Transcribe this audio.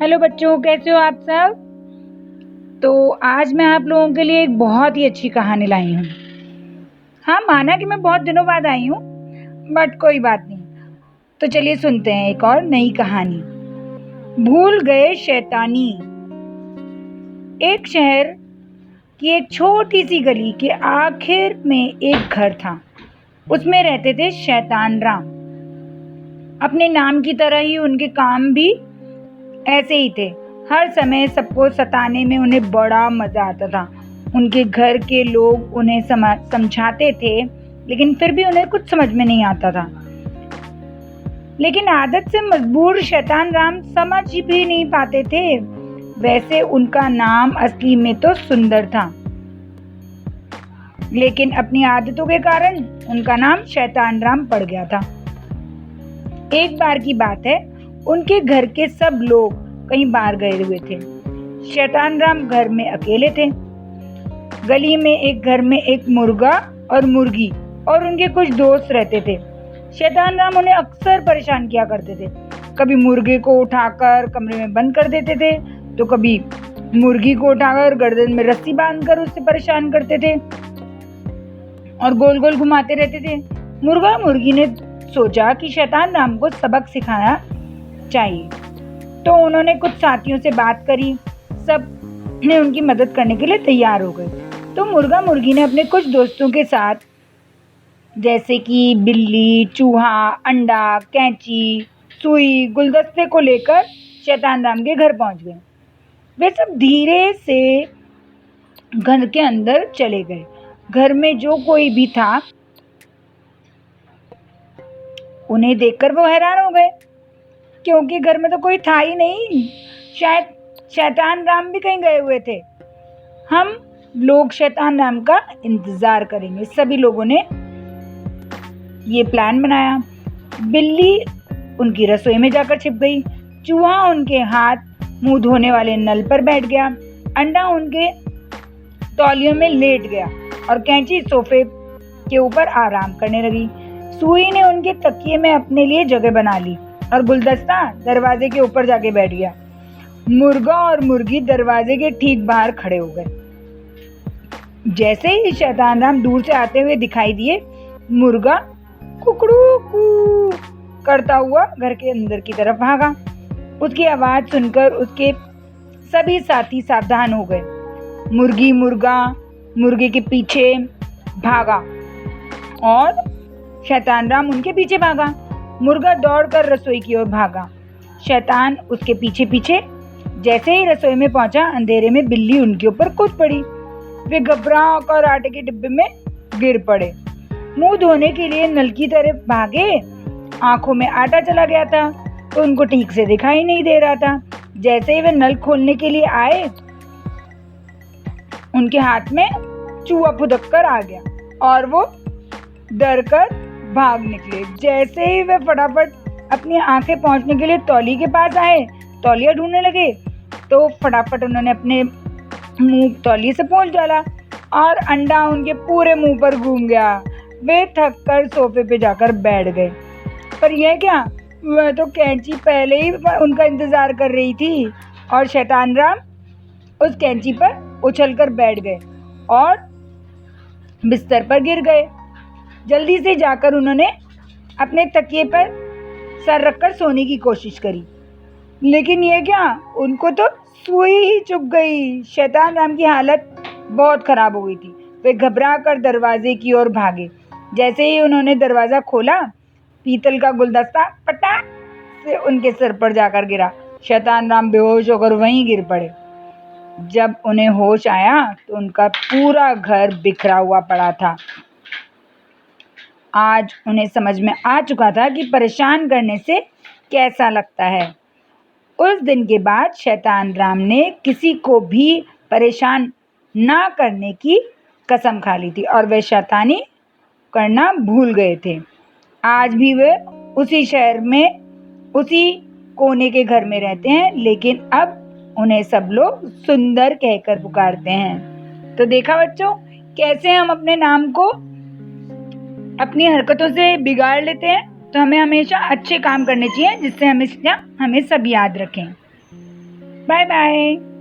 Hello बच्चों, कैसे हो आप सब। तो आज मैं आप लोगों के लिए एक बहुत ही अच्छी कहानी लाई हूँ। हाँ, माना कि मैं बहुत दिनों बाद आई हूँ, बट कोई बात नहीं। तो चलिए सुनते हैं एक और नई कहानी। भूल गए शैतानी। एक शहर की एक छोटी सी गली के आखिर में एक घर था। उसमें रहते थे शैतान राम। अपने नाम की तरह ही उनके काम भी ऐसे ही थे। हर समय सबको सताने में उन्हें बड़ा मजा आता था। उनके घर के लोग उन्हें समझाते थे, लेकिन फिर भी उन्हें कुछ समझ में नहीं आता था। लेकिन आदत से मजबूर शैतान राम समझ भी नहीं पाते थे। वैसे उनका नाम असली में तो सुंदर था, लेकिन अपनी आदतों के कारण उनका नाम शैतान राम पड़ गया था। एक बार की बात है, उनके घर के सब लोग कहीं बाहर गए हुए थे। शैतान राम घर में अकेले थे। गली में एक घर में एक मुर्गा और मुर्गी और उनके कुछ दोस्त रहते थे। शैतान राम उन्हें अक्सर परेशान किया करते थे। कभी मुर्गे को उठाकर कमरे में बंद कर देते थे, तो कभी मुर्गी को उठाकर गर्दन में रस्सी बांधकर उससे परेशान करते थे और गोल गोल घुमाते रहते थे। मुर्गा मुर्गी ने सोचा कि शैतान राम को सबक सिखाना चाहिए, तो उन्होंने कुछ साथियों से बात करी। सब ने उनकी मदद करने के लिए तैयार हो गए। तो मुर्गा मुर्गी ने अपने कुछ दोस्तों के साथ, जैसे कि बिल्ली, चूहा, अंडा, कैंची, सुई, गुलदस्ते को लेकर शैतान राम के घर पहुंच गए। वे सब धीरे से घर के अंदर चले गए। घर में जो कोई भी था, उन्हें देखकर वो हैरान हो गए, क्योंकि घर में तो कोई था ही नहीं। शायद शैतान राम भी कहीं गए हुए थे। हम लोग शैतान राम का इंतजार करेंगे। सभी लोगों ने ये प्लान बनाया। बिल्ली उनकी रसोई में जाकर छिप गई। चूहा उनके हाथ मुंह धोने वाले नल पर बैठ गया। अंडा उनके तौलियों में लेट गया और कैंची सोफे के ऊपर आराम करने लगी। सुई ने उनके तकिए में अपने लिए जगह बना ली और गुलदस्ता दरवाजे के ऊपर जाके बैठ गया। मुर्गा और मुर्गी दरवाजे के ठीक बाहर खड़े हो गए। जैसे ही शैतान राम दूर से आते हुए दिखाई दिए, मुर्गा कुकड़ू कू करता हुआ घर के अंदर की तरफ भागा। उसकी आवाज सुनकर उसके सभी साथी सावधान हो गए। मुर्गा मुर्गे के पीछे भागा और शैतान राम उनके पीछे भागा। मुर्गा दौड़कर रसोई की ओर भागा, शैतान उसके पीछे पीछे। जैसे ही रसोई में पहुंचा, अंधेरे में बिल्ली उनके ऊपर कूद पड़ी। वे घबराकर आटे के डिब्बे में गिर पड़े। मुंह धोने के लिए नल की तरफ भागे। आंखों में आटा चला गया था, तो उनको ठीक से दिखाई नहीं दे रहा था। जैसे ही वे नल खोलने के लिए आए, उनके हाथ में चूहा फुदक कर आ गया और वो डर कर भाग निकले। जैसे ही वे फटाफट अपनी आंखें पहुंचने के लिए तौली के पास आए, तौलिया ढूंढने लगे, तो फटाफट उन्होंने अपने मुंह तौलिए से पोंछ डाला और अंडा उनके पूरे मुंह पर घूम गया। वे थक कर सोफे पे जाकर बैठ गए। पर यह क्या, वह तो कैंची पहले ही उनका इंतजार कर रही थी और शैतान राम उस कैंची पर उछलकर बैठ गए और बिस्तर पर गिर गए। जल्दी से जाकर उन्होंने अपने तकिए पर सर रखकर सोने की कोशिश करी, लेकिन ये क्या, उनको तो सुई ही चुभ गई। शैतान राम की हालत बहुत खराब हो गई थी। वे घबरा कर दरवाजे की ओर भागे। जैसे ही उन्होंने दरवाजा खोला, पीतल का गुलदस्ता पटाक से उनके सिर पर जाकर गिरा। शैतान राम बेहोश होकर वहीं गिर पड़े। जब उन्हें होश आया, तो उनका पूरा घर बिखरा हुआ पड़ा था। आज उन्हें समझ में आ चुका था कि परेशान करने से कैसा लगता है। उस दिन के बाद शैतान राम ने किसी को भी परेशान ना करने की कसम खा ली थी और वे शैतानी करना भूल गए थे। आज भी वे उसी शहर में, उसी कोने के घर में रहते हैं, लेकिन अब उन्हें सब लोग सुंदर कहकर पुकारते हैं। तो देखा बच्चों, कैसे हम अपने नाम को अपनी हरकतों से बिगाड़ लेते हैं। तो हमें हमेशा अच्छे काम करने चाहिए, जिससे हमें सब याद रखें। Bye bye.